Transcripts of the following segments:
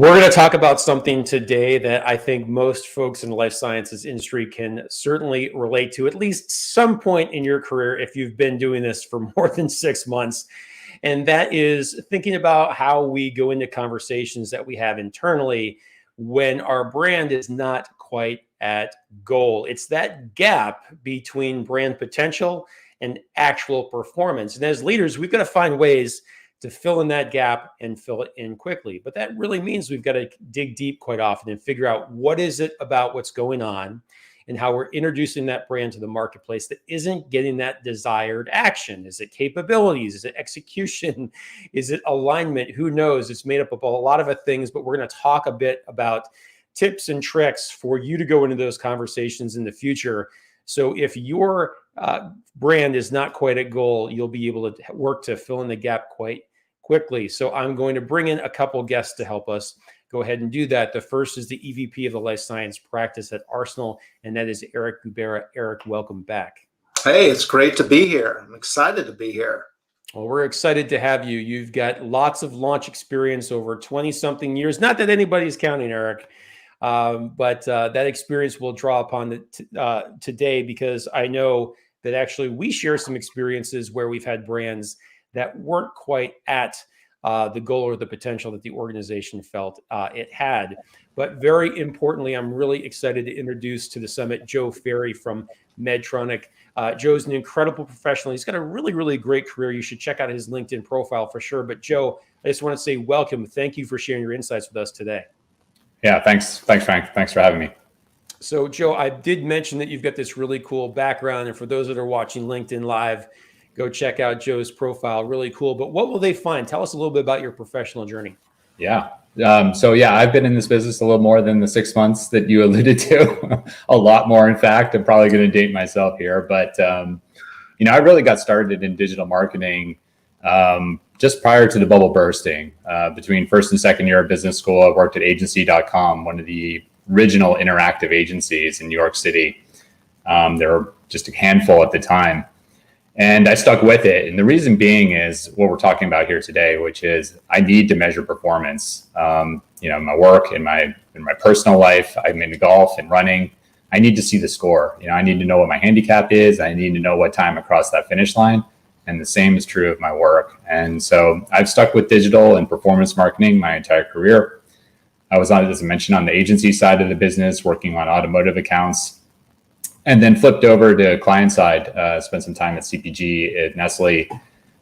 We're going to talk about something today that I think most folks in the life sciences industry can certainly relate to at least some point in your career if you've been doing this for more than 6 months. And that is thinking about how we go into conversations that we have internally when our brand is not quite at goal. It's that gap between brand potential and actual performance. And as leaders, we've got to find ways to fill in that gap and fill it in quickly. But that really means we've got to dig deep quite often and figure out what is it about what's going on and how we're introducing that brand to the marketplace that isn't getting that desired action. Is it capabilities? Is it execution? Is it alignment? Who knows? It's made up of a lot of things, but we're going to talk a bit about tips and tricks for you to go into those conversations in the future. So if your brand is not quite at goal, you'll be able to work to fill in the gap quite quickly. So I'm going to bring in a couple guests to help us go ahead and do that. The first is the EVP of the Life Science Practice at Arsenal, and that is Eric Gubera. Eric, welcome back. Hey, it's great to be here. I'm excited to be here. Well, we're excited to have you. You've got lots of launch experience over 20-something years. Not that anybody's counting, Eric, but that experience we'll draw upon today because I know that actually we share some experiences where we've had brands that weren't quite at the goal or the potential that the organization felt it had. But very importantly, I'm really excited to introduce to the summit Joe Ferry from Medtronic. Joe's an incredible professional. He's got a really, really great career. You should check out his LinkedIn profile for sure. But Joe, I just want to say welcome. Thank you for sharing your insights with us today. Yeah, thanks, Frank. Thanks for having me. So Joe, I did mention that you've got this really cool background. And for those that are watching LinkedIn Live, go check out Joe's profile. Really cool. But what will they find? Tell us a little bit about your professional journey. Yeah. I've been in this business a little more than the 6 months that you alluded to. A lot more, in fact. I'm probably going to date myself here. But, I really got started in digital marketing just prior to the bubble bursting. Between first and second year of business school, I worked at agency.com, one of the original interactive agencies in New York City. There were just a handful at the time. And I stuck with it. And the reason being is what we're talking about here today, which is I need to measure performance. In my work, in my personal life, I'm into golf and running. I need to see the score. I need to know what my handicap is. I need to know what time across that finish line. And the same is true of my work. And so I've stuck with digital and performance marketing my entire career. I was on, as I mentioned, on the agency side of the business, working on automotive accounts. And then flipped over to client side, spent some time at CPG, at Nestle,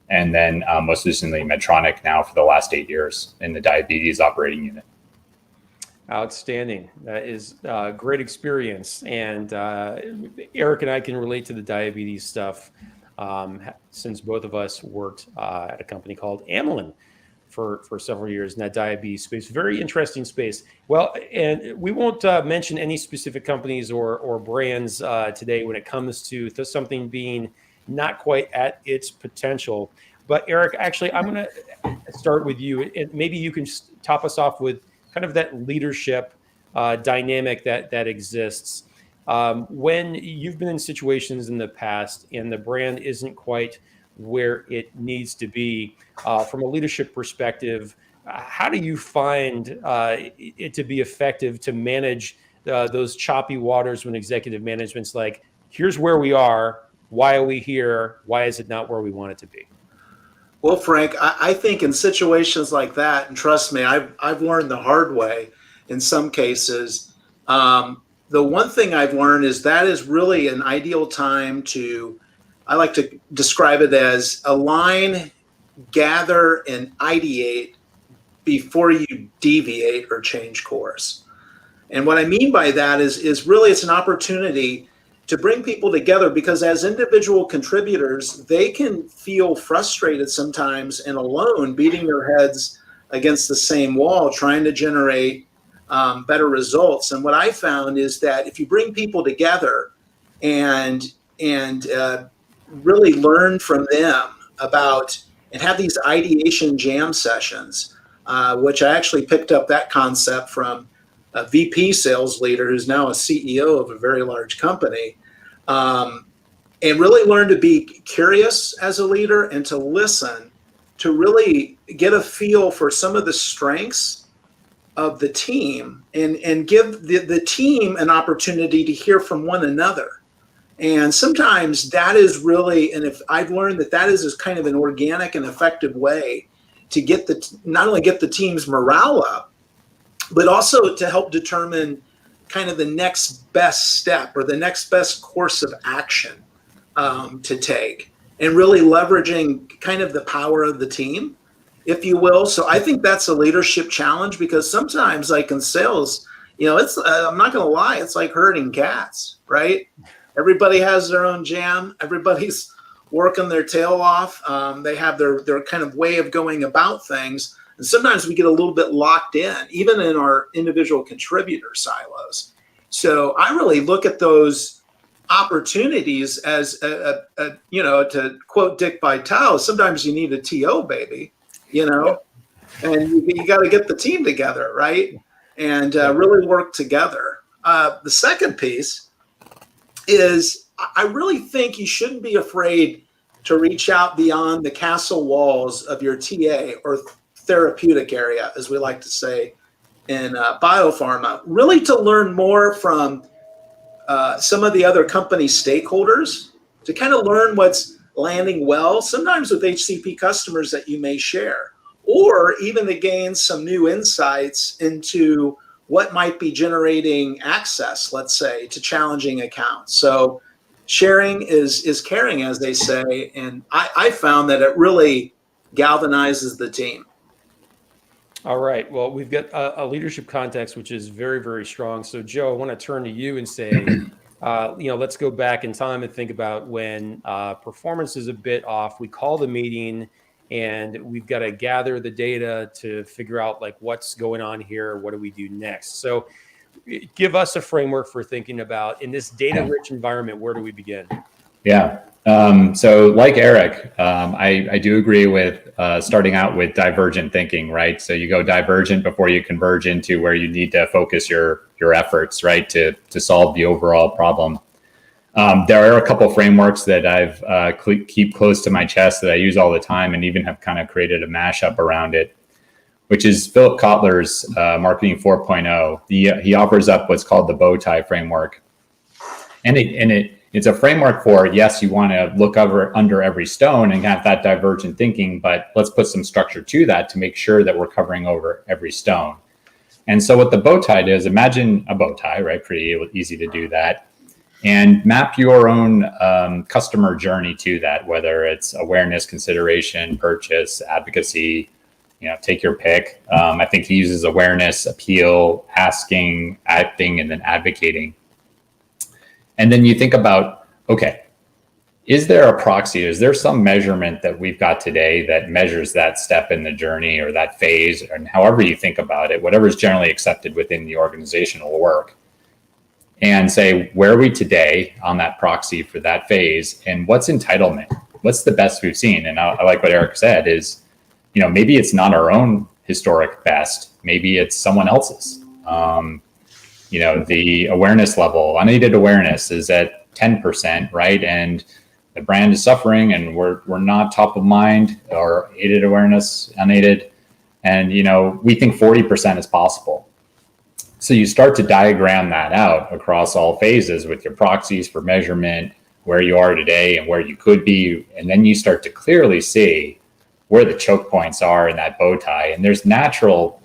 and then most recently Medtronic now for the last 8 years in the diabetes operating unit. Outstanding. That is a great experience. And Eric and I can relate to the diabetes stuff since both of us worked at a company called Amylin for several years in that diabetes space. Very interesting space. Well, and we won't mention any specific companies or brands today when it comes to something being not quite at its potential. But Eric, actually, I'm going to start with you. And maybe you can top us off with kind of that leadership dynamic that exists. When you've been in situations in the past and the brand isn't quite where it needs to be from a leadership perspective, how do you find it to be effective to manage those choppy waters when executive management's like, here's where we are, why are we here, why is it not where we want it to be? Well, Frank, I think in situations like that, and trust me, I've learned the hard way in some cases. The one thing I've learned is that is really an ideal time to, I like to describe it as align, gather, and ideate before you deviate or change course. And what I mean by that is really it's an opportunity to bring people together, because as individual contributors, they can feel frustrated sometimes and alone, beating their heads against the same wall, trying to generate better results. And what I found is that if you bring people together and really learn from them about and have these ideation jam sessions, which I actually picked up that concept from a VP sales leader who's now a CEO of a very large company, and really learn to be curious as a leader and to listen, to really get a feel for some of the strengths of the team and give the team an opportunity to hear from one another. And sometimes that is really, and if I've learned that is kind of an organic and effective way to get not only get the team's morale up, but also to help determine kind of the next best step or the next best course of action to take, and really leveraging kind of the power of the team, if you will. So I think that's a leadership challenge, because sometimes, like in sales, it's I'm not going to lie, it's like herding cats, right? Everybody has their own jam. Everybody's working their tail off. They have their kind of way of going about things. And sometimes we get a little bit locked in, even in our individual contributor silos. So I really look at those opportunities as, to quote Dick Vitale, sometimes you need a TO, baby, and you got to get the team together, right? And really work together. The second piece is, I really think you shouldn't be afraid to reach out beyond the castle walls of your TA or therapeutic area, as we like to say in biopharma, really to learn more from some of the other company stakeholders, to kind of learn what's landing well, sometimes with HCP customers that you may share, or even to gain some new insights into what might be generating access, let's say, to challenging accounts. So sharing is caring, as they say, and I found that it really galvanizes the team. All right. Well, we've got a leadership context, which is very, very strong. So, Joe, I want to turn to you and say, let's go back in time and think about when performance is a bit off. We call the meeting, and we've got to gather the data to figure out like what's going on here. What do we do next? So, give us a framework for thinking about, in this data-rich environment, where do we begin? Yeah. So like Eric, I do agree with starting out with divergent thinking, right? So you go divergent before you converge into where you need to focus your efforts, right, to solve the overall problem. There are a couple frameworks that I've keep close to my chest that I use all the time, and even have kind of created a mashup around it, which is Philip Kotler's Marketing 4.0. He offers up what's called the bow tie framework, and it's a framework for, yes, you want to look under every stone and have that divergent thinking, but let's put some structure to that to make sure that we're covering over every stone. And so what the bow tie does, imagine a bow tie, right? Pretty easy to do that. And map your own customer journey to that, whether it's awareness, consideration, purchase, advocacy, take your pick. I think he uses awareness, appeal, asking, acting, and then advocating. And then you think about, okay, is there a proxy? Is there some measurement that we've got today that measures that step in the journey or that phase, and however you think about it, whatever is generally accepted within the organizational work, and say, where are we today on that proxy for that phase, and what's entitlement? What's the best we've seen? And I like what Eric said is, maybe it's not our own historic best, maybe it's someone else's. The awareness level, unaided awareness is at 10%, right? And the brand is suffering, and we're not top of mind, or aided awareness, unaided. And, we think 40% is possible. So you start to diagram that out across all phases with your proxies for measurement, where you are today and where you could be. And then you start to clearly see where the choke points are in that bow tie. And there's natural,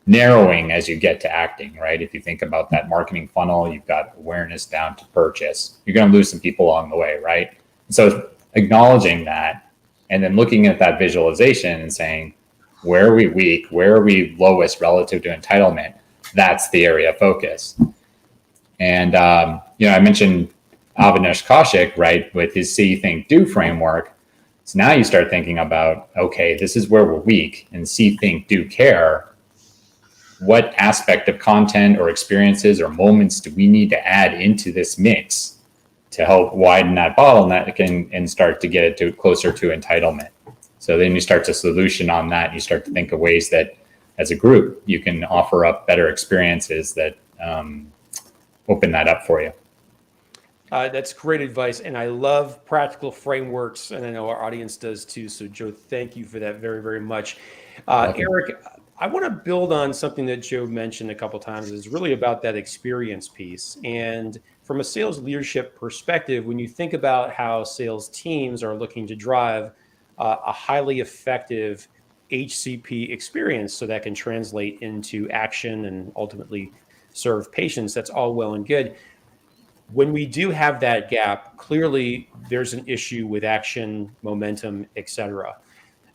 narrowing as you get to acting, right? If you think about that marketing funnel, you've got awareness down to purchase. You're going to lose some people along the way, right? So acknowledging that, and then looking at that visualization and saying, where are we weak? Where are we lowest relative to entitlement? That's the area of focus. And, I mentioned Avinash Kaushik, right, with his see, think, do framework. So now you start thinking about, okay, this is where we're weak, and see, think, do, care. What aspect of content or experiences or moments do we need to add into this mix to help widen that bottleneck and start to get it closer to entitlement? So then you start to solution on that. And you start to think of ways that, as a group, you can offer up better experiences that open that up for you. That's great advice. And I love practical frameworks, and I know our audience does too. So, Joe, thank you for that very, very much. Eric, I want to build on something that Joe mentioned a couple of times. Is really about that experience piece. And from a sales leadership perspective, when you think about how sales teams are looking to drive a highly effective HCP experience so that can translate into action and ultimately serve patients, that's all well and good. When we do have that gap, clearly there's an issue with action, momentum, et cetera.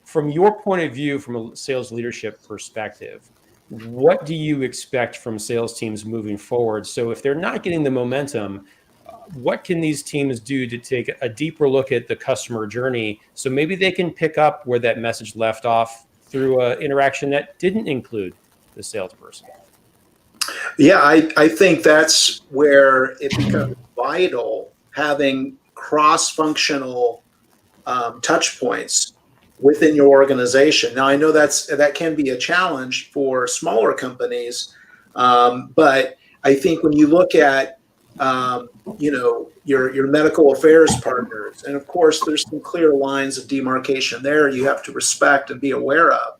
From your point of view, from a sales leadership perspective, what do you expect from sales teams moving forward? So if they're not getting the momentum, what can these teams do to take a deeper look at the customer journey so maybe they can pick up where that message left off through an interaction that didn't include the salesperson? Yeah, I think that's where it becomes vital having cross-functional touch points within your organization. Now, I know that can be a challenge for smaller companies, but I think when you look at your medical affairs partners, and of course, there's some clear lines of demarcation there you have to respect and be aware of.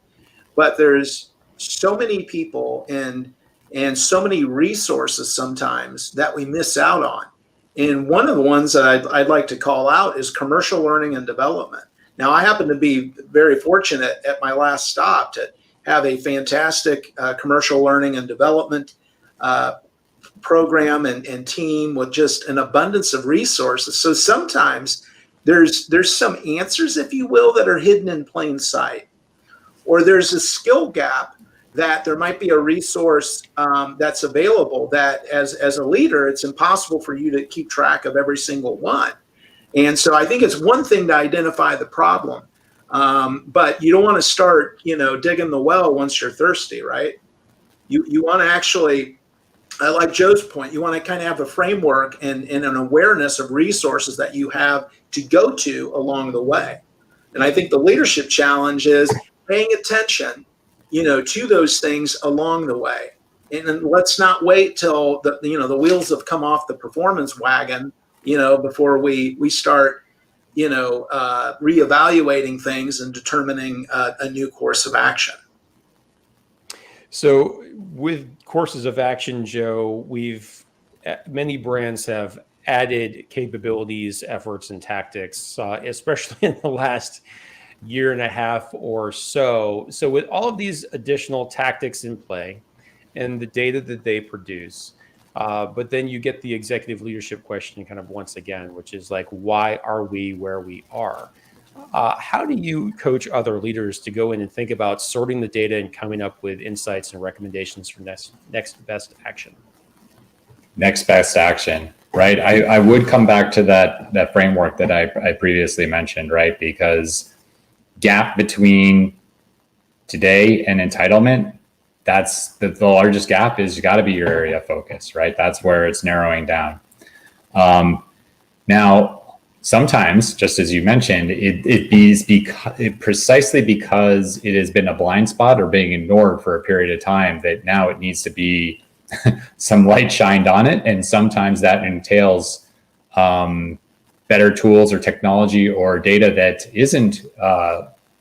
But there's so many people and so many resources sometimes that we miss out on. And one of the ones that I'd like to call out is commercial learning and development. Now, I happen to be very fortunate at my last stop to have a fantastic commercial learning and development program and team with just an abundance of resources. So sometimes there's some answers, if you will, that are hidden in plain sight, or there's a skill gap that there might be a resource that's available that as a leader, it's impossible for you to keep track of every single one. And so I think it's one thing to identify the problem, but you don't want to start, digging the well once you're thirsty, right? You want to actually, I like Joe's point, you want to kind of have a framework and an awareness of resources that you have to go to along the way. And I think the leadership challenge is paying attention, to those things along the way. And let's not wait till the wheels have come off the performance wagon, before we start, reevaluating things and determining a new course of action. So with courses of action, Joe, many brands have added capabilities, efforts, and tactics, especially in the last year and a half or so. So with all of these additional tactics in play and the data that they produce, but then you get the executive leadership question kind of once again, which is like, why are we where we are? How do you coach other leaders to go in and think about sorting the data and coming up with insights and recommendations for next best action? Next best action, right? I would come back to that framework that I previously mentioned, right? Because gap between today and entitlement, that's the largest gap is got to be your area of focus, right? That's where it's narrowing down. Now, sometimes, just as you mentioned, it is precisely because it has been a blind spot or being ignored for a period of time that now it needs to be some light shined on it. And sometimes that entails better tools or technology or data that isn't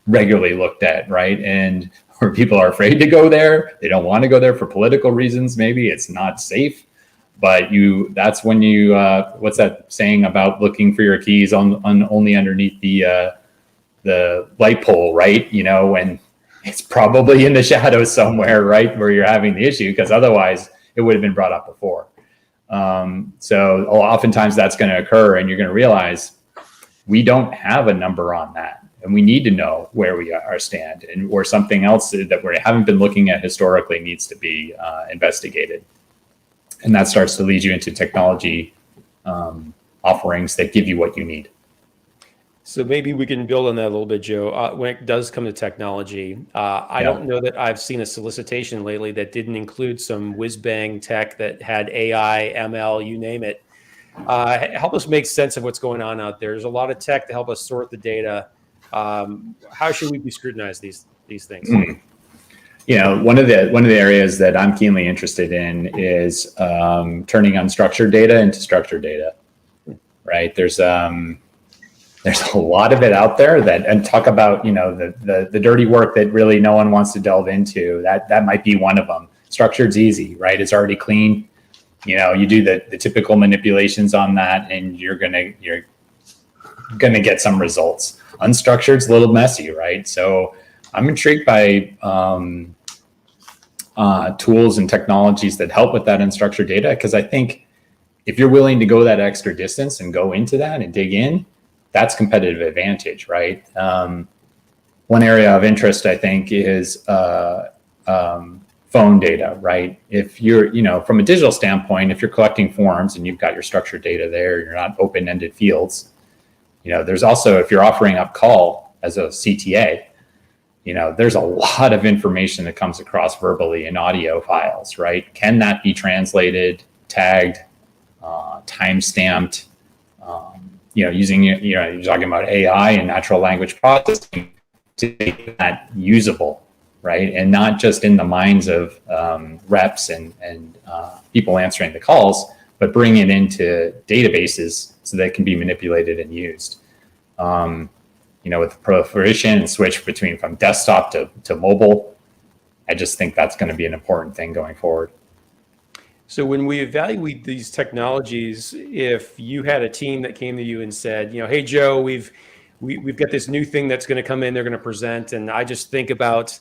regularly looked at, right? And where people are afraid to go there, they don't want to go there for political reasons. Maybe it's not safe, but that's when you what's that saying about looking for your keys on only underneath the light pole, right? When it's probably in the shadows somewhere, right, where you're having the issue, because otherwise it would have been brought up before. So oftentimes that's going to occur, and you're going to realize we don't have a number on that, and we need to know where we are stand, or something else that we haven't been looking at historically needs to be investigated. And that starts to lead you into technology offerings that give you what you need. So maybe we can build on that a little bit, Joe. When it does come to technology, I don't know that I've seen a solicitation lately that didn't include some whiz-bang tech that had AI, ML, you name it. Help us make sense of what's going on out there. There's a lot of tech to help us sort the data. How should we be scrutinized these things? One of the areas that I'm keenly interested in is turning unstructured data into structured data. Right? There's there's a lot of it out there and talk about, the dirty work that really no one wants to delve into. That might be one of them. Structured's easy, right? It's already clean. You do the typical manipulations on that, and you're gonna get some results. Unstructured's a little messy, right? So I'm intrigued by tools and technologies that help with that unstructured data, because I think if you're willing to go that extra distance and go into that and dig in, that's competitive advantage, right? One area of interest, I think, is phone data, right? If you're, from a digital standpoint, if you're collecting forms and you've got your structured data there, you're not open-ended fields. There's also, if you're offering up call as a CTA, there's a lot of information that comes across verbally in audio files, right? Can that be translated, tagged, time-stamped, using, you're talking about AI and natural language processing to make that usable, right? And not just in the minds of reps and people answering the calls, but bring it into databases so that it can be manipulated and used. With the proliferation and switch from desktop to mobile, I just think that's going to be an important thing going forward. So when we evaluate these technologies, if you had a team that came to you and said, hey, Joe, we've got this new thing that's going to come in, they're going to present, and I just think about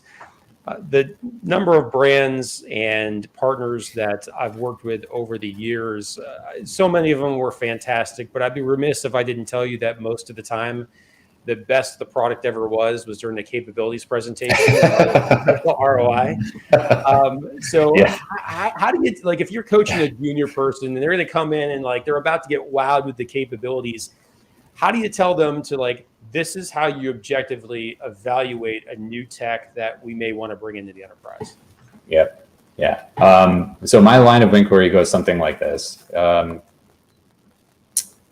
the number of brands and partners that I've worked with over the years. So many of them were fantastic, but I'd be remiss if I didn't tell you that most of the time, the best the product ever was during the capabilities presentation, ROI. How do you, if you're coaching a junior person and they're going to come in and they're about to get wowed with the capabilities, how do you tell them to this is how you objectively evaluate a new tech that we may want to bring into the enterprise? Yep. Yeah. So my line of inquiry goes something like this.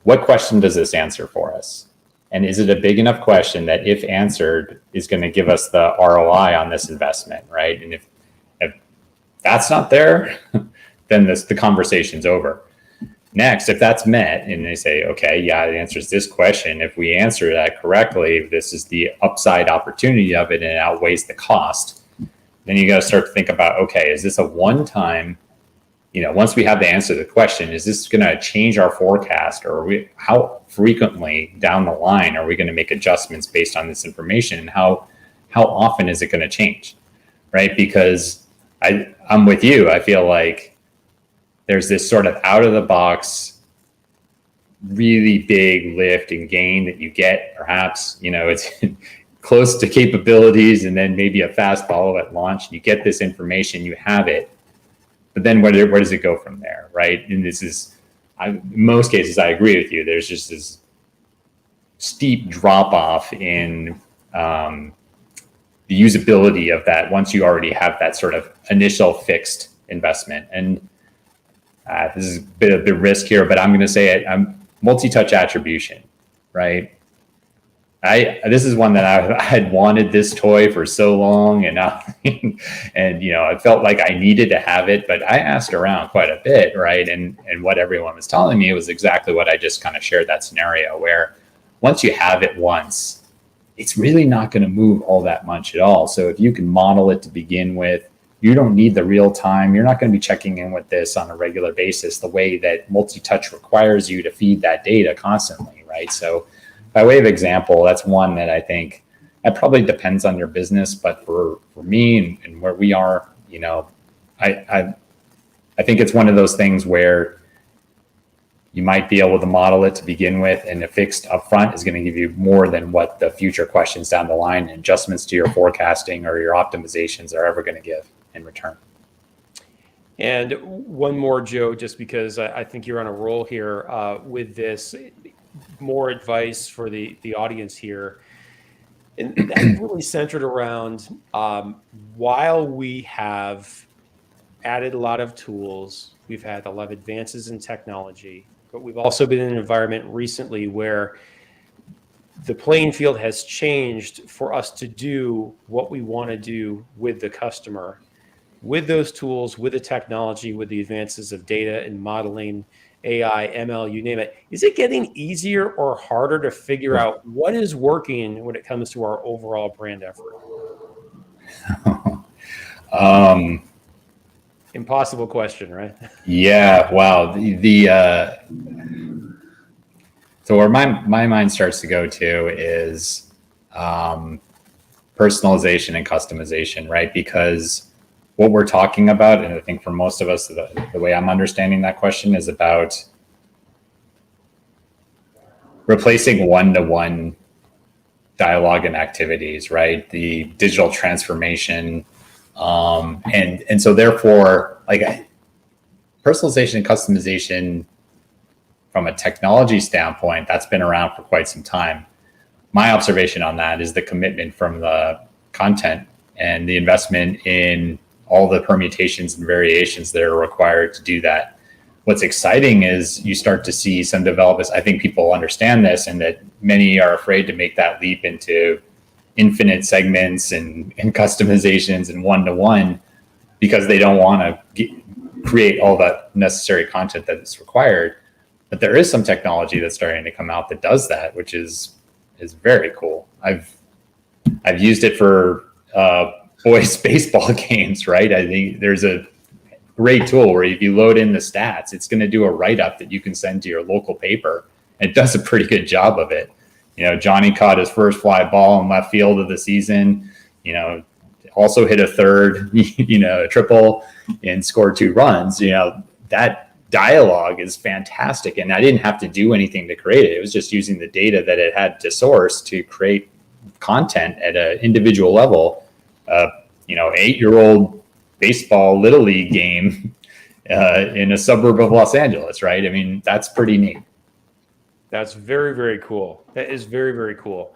What question does this answer for us? And is it a big enough question that if answered is going to give us the ROI on this investment, right? And if that's not there, then the conversation's over. Next, if that's met and they say, okay, yeah, it answers this question. If we answer that correctly, this is the upside opportunity of it and it outweighs the cost. Then you got to start to think about, okay, is this a one-time, once we have the answer to the question, is this going to change our forecast, or how frequently down the line are we going to make adjustments based on this information, and how often is it going to change, right? Because I'm with you. I feel like there's this sort of out of the box, really big lift and gain that you get. Perhaps, it's close to capabilities and then maybe a fast follow at launch. You get this information, you have it. But then where does it go from there, right? And this is, in most cases, I agree with you. There's just this steep drop off in the usability of that once you already have that sort of initial fixed investment. And this is a bit of a risk here, but I'm going to say it. Multi-touch attribution, right? This is one that I had wanted this toy for so long, and I felt like I needed to have it, but I asked around quite a bit, right? And what everyone was telling me was exactly what I just kind of shared, that scenario where once you have it once, it's really not going to move all that much at all. So if you can model it to begin with, you don't need the real time. You're not going to be checking in with this on a regular basis the way that multi-touch requires you to feed that data constantly, right? So by way of example, that's one that I think that probably depends on your business, but for me and where we are, I think it's one of those things where you might be able to model it to begin with, and the fixed upfront is going to give you more than what the future questions down the line and adjustments to your forecasting or your optimizations are ever going to give in return. And one more, Joe, just because I think you're on a roll here with this. More advice for the audience here, and that's really centered around while we have added a lot of tools, we've had a lot of advances in technology, but we've also been in an environment recently where the playing field has changed for us to do what we want to do with the customer, with those tools, with the technology, with the advances of data and modeling AI, ML, you name it. Is it getting easier or harder to figure out what is working when it comes to our overall brand effort? Impossible question, right? Yeah. Wow. So where my mind starts to go to is personalization and customization, right? Because what we're talking about, and I think for most of us, the way I'm understanding that question is about replacing one-to-one dialogue and activities, right? The digital transformation, and so therefore, like personalization and customization from a technology standpoint, that's been around for quite some time. My observation on that is the commitment from the content and the investment in all the permutations and variations that are required to do that. What's exciting is you start to see some developers. I think people understand this, and that many are afraid to make that leap into infinite segments and customizations and one-to-one, because they don't want to create all that necessary content that is required. But there is some technology that's starting to come out that does that, which is very cool. I've used it for boys baseball games, right? I think there's a great tool where if you load in the stats, it's going to do a write-up that you can send to your local paper. It does a pretty good job of it. You know, Johnny caught his first fly ball in left field of the season, you know, also hit a third, you know, a triple, and scored 2 runs. You know, that dialogue is fantastic. And I didn't have to do anything to create it. It was just using the data that it had to source to create content at an individual level. You know, 8-year-old baseball little league game in a suburb of Los Angeles, right? I mean, that's pretty neat. That's very, very cool. That is very, very cool.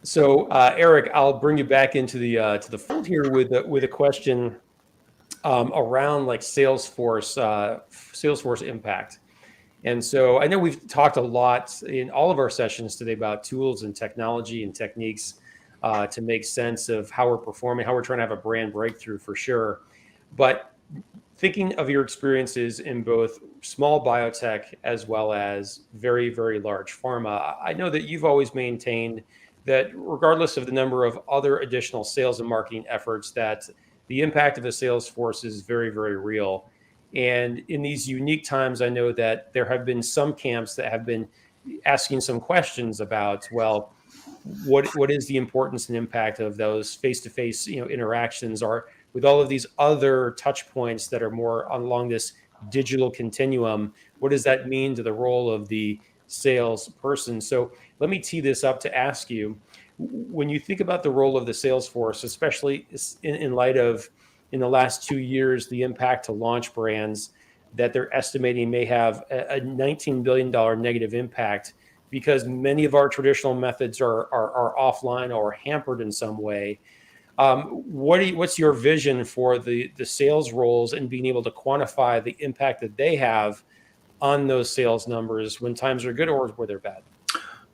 So, Eric, I'll bring you back into the fold here with a question around like Salesforce impact. And so I know we've talked a lot in all of our sessions today about tools and technology and techniques to make sense of how we're performing, how we're trying to have a brand breakthrough for sure. But thinking of your experiences in both small biotech as well as very, very large pharma, I know that you've always maintained that regardless of the number of other additional sales and marketing efforts, that the impact of a sales force is very, very real. And in these unique times, I know that there have been some camps that have been asking some questions about, well, what is the importance and impact of those face-to-face, interactions, or with all of these other touch points that are more along this digital continuum? What does that mean to the role of the salesperson? So let me tee this up to ask you, when you think about the role of the sales force, especially in light of, in the last 2 years, the impact to launch brands that they're estimating may have a $19 billion negative impact because many of our traditional methods are offline or hampered in some way. What's your vision for the sales roles and being able to quantify the impact that they have on those sales numbers when times are good or where they're bad?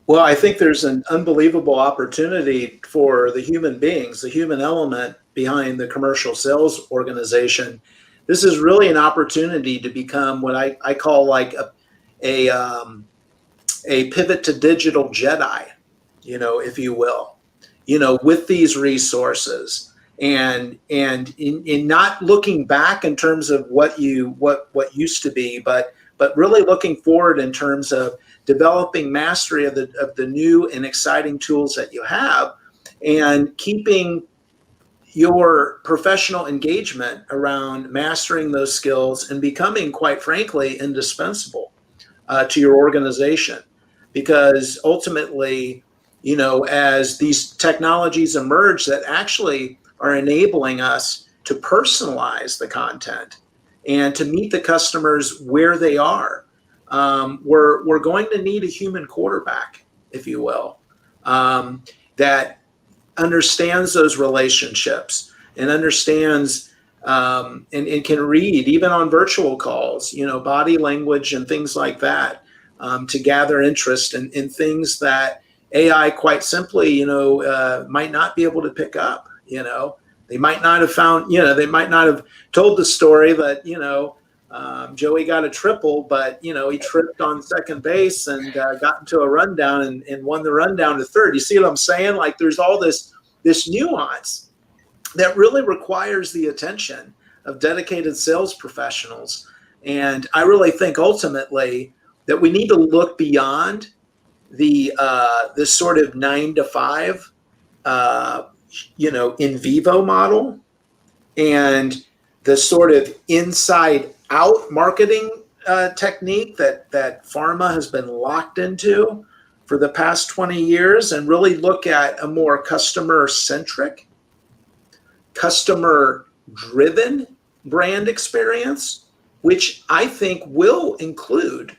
Well, I think there's an unbelievable opportunity for the human beings, the human element behind the commercial sales organization. This is really an opportunity to become what I call like a pivot to digital Jedi, if you will, with these resources, and in not looking back in terms of what used to be, but really looking forward in terms of developing mastery of the new and exciting tools that you have, and keeping your professional engagement around mastering those skills and becoming, quite frankly, indispensable to your organization. Because ultimately, as these technologies emerge that actually are enabling us to personalize the content and to meet the customers where they are, we're going to need a human quarterback, if you will, that understands those relationships and understands and can read, even on virtual calls, body language and things like that, to gather interest in things that AI, quite simply, might not be able to pick up. They might not have found, they might not have told the story that, Joey got a triple, but he tripped on second base and got into a rundown and won the rundown to third. You see what I'm saying? Like there's all this nuance that really requires the attention of dedicated sales professionals. And I really think ultimately that we need to look beyond this sort of 9 to 5, in vivo model and the sort of inside out marketing technique that pharma has been locked into for the past 20 years, and really look at a more customer centric, customer driven brand experience, which I think will include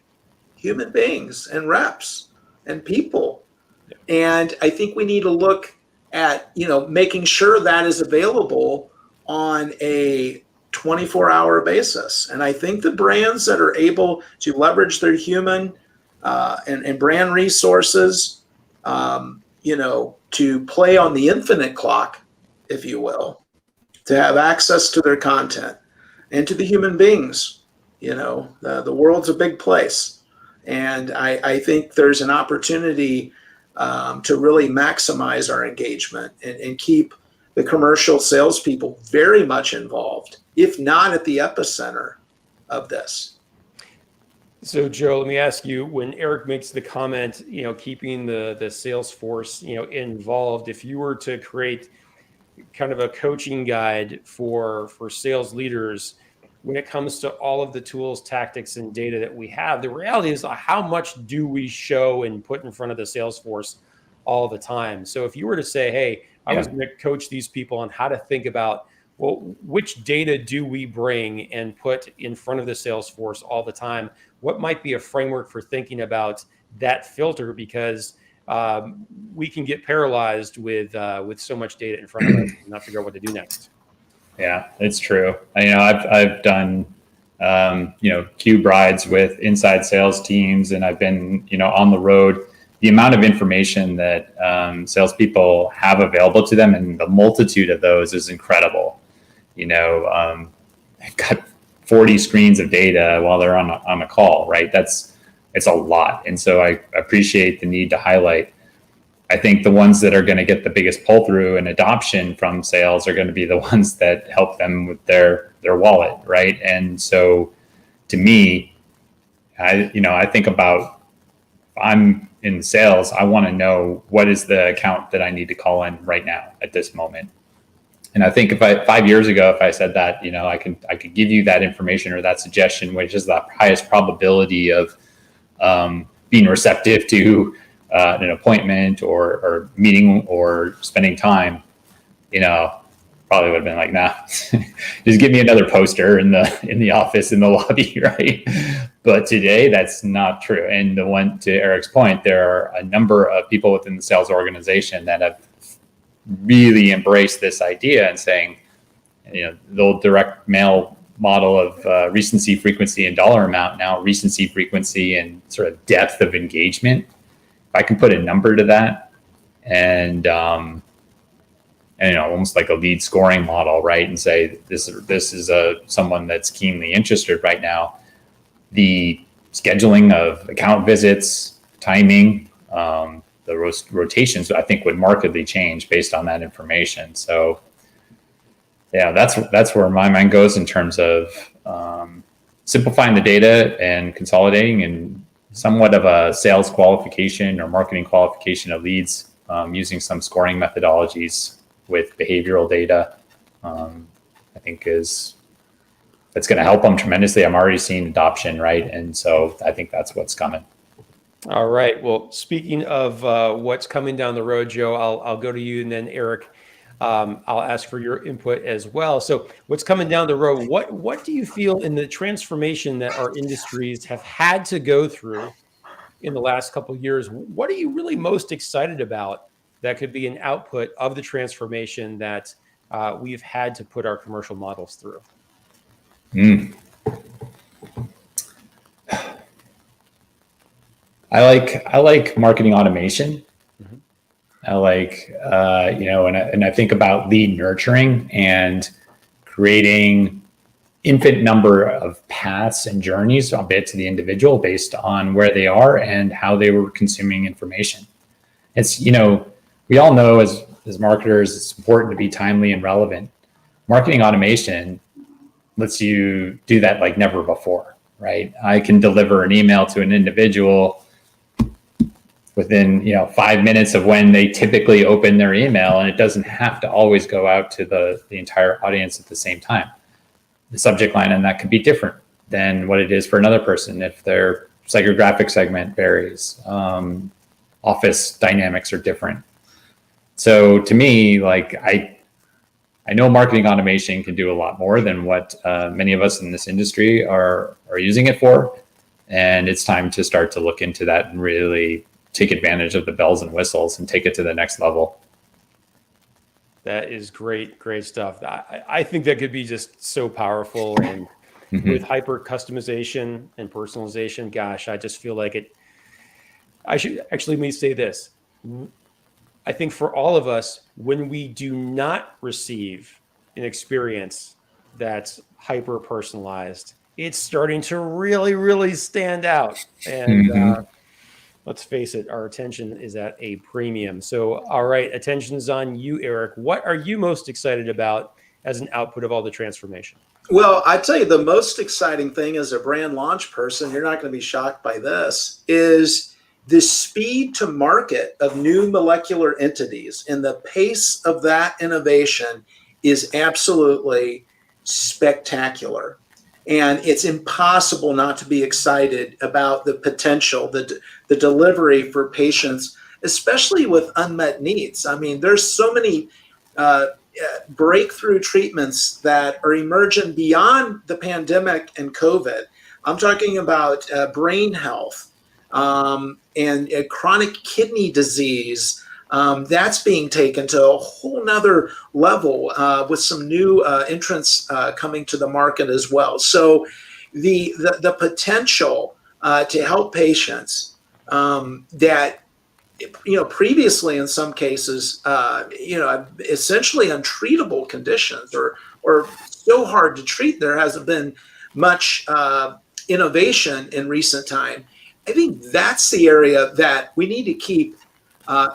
human beings and reps and people. And I think we need to look at, making sure that is available on a 24-hour basis. And I think the brands that are able to leverage their human and brand resources, to play on the infinite clock, if you will, to have access to their content and to the human beings. The world's a big place. And I think there's an opportunity to really maximize our engagement and keep the commercial salespeople very much involved, if not at the epicenter of this. So, Joe, let me ask you, when Eric makes the comment, keeping the sales force, involved, if you were to create kind of a coaching guide for sales leaders when it comes to all of the tools, tactics, and data that we have, the reality is how much do we show and put in front of the sales force all the time? So if you were to say, hey, I was going to coach these people on how to think about, well, which data do we bring and put in front of the sales force all the time? What might be a framework for thinking about that filter? Because we can get paralyzed with so much data in front of us and not figure out what to do next. Yeah, it's true. I've done cube rides with inside sales teams, and I've been on the road. The amount of information that salespeople have available to them, and the multitude of those, is incredible. I've got 40 screens of data while they're on a call, right? It's a lot, and so I appreciate the need to highlight. I think the ones that are going to get the biggest pull through and adoption from sales are going to be the ones that help them with their wallet, right? And so, to me, I think about, if I'm in sales, I want to know what is the account that I need to call in right now at this moment. And I think 5 years ago, if I said that, I could give you that information or that suggestion, which is the highest probability of being receptive to an appointment or meeting or spending time, probably would have been like, nah, just give me another poster in the office, in the lobby, right? But today that's not true. And to Eric's point, there are a number of people within the sales organization that have really embraced this idea and saying, the old direct mail model of recency, frequency, and dollar amount, now recency, frequency, and sort of depth of engagement. If I can put a number to that, and almost like a lead scoring model, right? And say, this is someone that's keenly interested right now. The scheduling of account visits, timing, the rotations, I think, would markedly change based on that information. So yeah, that's where my mind goes in terms of simplifying the data and consolidating, and somewhat of a sales qualification or marketing qualification of leads, using some scoring methodologies with behavioral data. I think that's going to help them tremendously. I'm already seeing adoption, right? And so I think that's what's coming. All right. Well, speaking of what's coming down the road, Joe, I'll go to you, and then Eric, I'll ask for your input as well. So what's coming down the road? What do you feel in the transformation that our industries have had to go through in the last couple of years? What are you really most excited about that could be an output of the transformation that we've had to put our commercial models through? I like marketing automation. Mm-hmm. I like, and I think about lead nurturing and creating infinite number of paths and journeys a bit to the individual based on where they are and how they were consuming information. It's, we all know as marketers, it's important to be timely and relevant. Marketing automation lets you do that like never before, right? I can deliver an email to an individual within 5 minutes of when they typically open their email, and it doesn't have to always go out to the entire audience at the same time. The subject line on that could be different than what it is for another person if their psychographic segment varies. Office dynamics are different. So to me, like I know marketing automation can do a lot more than what many of us in this industry are using it for. And it's time to start to look into that and really take advantage of the bells and whistles and take it to the next level. That is great stuff. I think that could be just so powerful. And with hyper customization and personalization, gosh, I just feel like it. I should actually let me say this. I think for all of us, when we do not receive an experience that's hyper personalized, it's starting to really, really stand out. And let's face it, our attention is at a premium. So, all right, attention's on you, Eric. What are you most excited about as an output of all the transformation? Well, I tell you, the most exciting thing as a brand launch person, you're not going to be shocked by this, is the speed to market of new molecular entities, and the pace of that innovation is absolutely spectacular. And it's impossible not to be excited about the potential, the delivery for patients, especially with unmet needs. I mean, there's so many breakthrough treatments that are emerging beyond the pandemic and COVID. I'm talking about brain health and chronic kidney disease. That's being taken to a whole nother level with some new entrants coming to the market as well. So the potential to help patients that previously in some cases essentially untreatable conditions or so hard to treat, there hasn't been much innovation in recent time. I think that's the area that we need to keep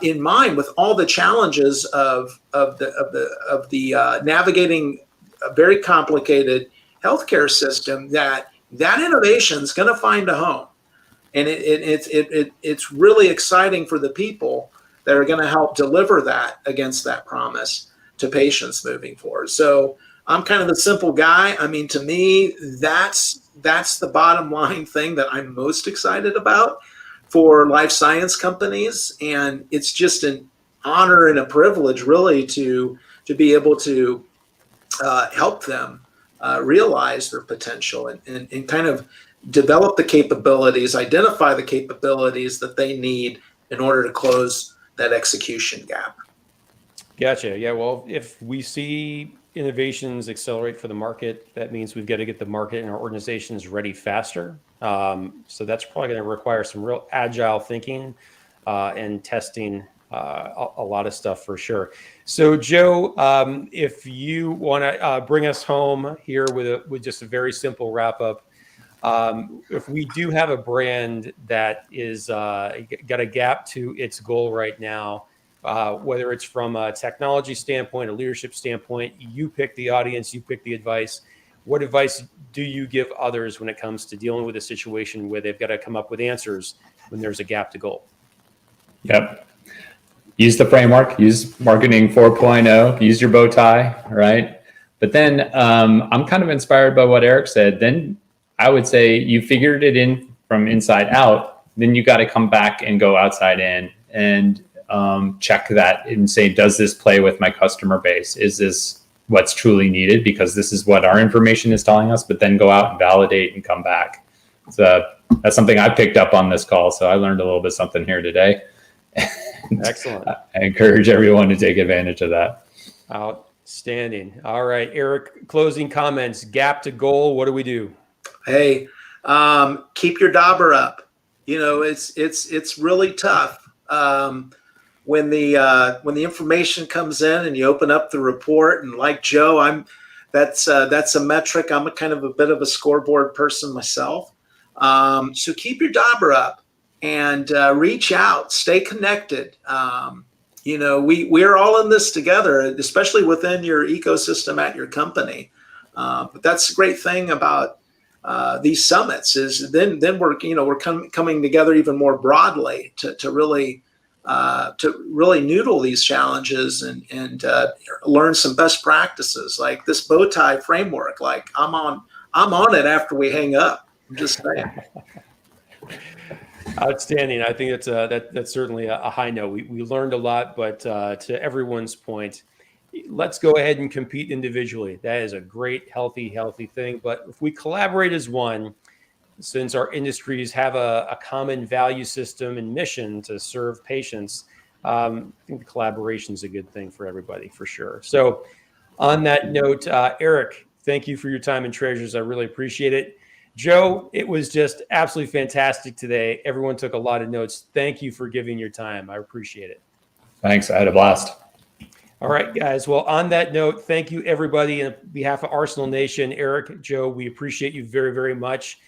in mind with all the challenges of the navigating a very complicated healthcare system. That innovation is going to find a home, and it's really exciting for the people that are going to help deliver that against that promise to patients moving forward. So I'm kind of the simple guy. I mean, to me, that's the bottom line thing that I'm most excited about for life science companies. And it's just an honor and a privilege really to be able to help them realize their potential and kind of develop the capabilities, identify the capabilities that they need in order to close that execution gap. Gotcha. Yeah. Well, if we see innovations accelerate for the market, that means we've got to get the market and our organizations ready faster. So that's probably going to require some real agile thinking and testing a lot of stuff for sure. So Joe, if you want to bring us home here with just a very simple wrap up, if we do have a brand that is got a gap to its goal right now, whether it's from a technology standpoint, a leadership standpoint, you pick the audience, you pick the advice. What advice do you give others when it comes to dealing with a situation where they've got to come up with answers when there's a gap to goal? Yep. Use the framework, use marketing 4.0, use your bow tie, right? But then I'm kind of inspired by what Eric said. Then I would say you figured it in from inside out, then you got to come back and go outside in and check that and say, does this play with my customer base? Is this what's truly needed? Because this is what our information is telling us, but then go out and validate and come back. So that's something I picked up on this call. So I learned a little bit something here today. Excellent. I encourage everyone to take advantage of that. Outstanding. All right, Eric, closing comments, gap to goal. What do we do? Hey, keep your dauber up. It's really tough. When the information comes in and you open up the report, and like Joe, that's a metric. I'm a kind of a bit of a scoreboard person myself. So keep your dauber up and reach out, stay connected. We're all in this together, especially within your ecosystem at your company. But that's the great thing about these summits is then we're coming together even more broadly to really noodle these challenges and learn some best practices like this bow tie framework. Like I'm on it after we hang up. I'm just saying. Outstanding. I think that's certainly a high note. We learned a lot, but to everyone's point, let's go ahead and compete individually. That is a great, healthy thing. But if we collaborate as one, since our industries have a common value system and mission to serve patients, I think the collaboration is a good thing for everybody, for sure. So on that note, Eric, thank you for your time and treasures. I really appreciate it. Joe, it was just absolutely fantastic today. Everyone took a lot of notes. Thank you for giving your time. I appreciate it. Thanks. I had a blast. All right, guys. Well, on that note, thank you, everybody. On behalf of Arsenal Nation, Eric, Joe, we appreciate you very, very much.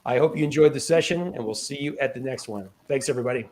I hope you enjoyed the session, and we'll see you at the next one. Thanks, everybody.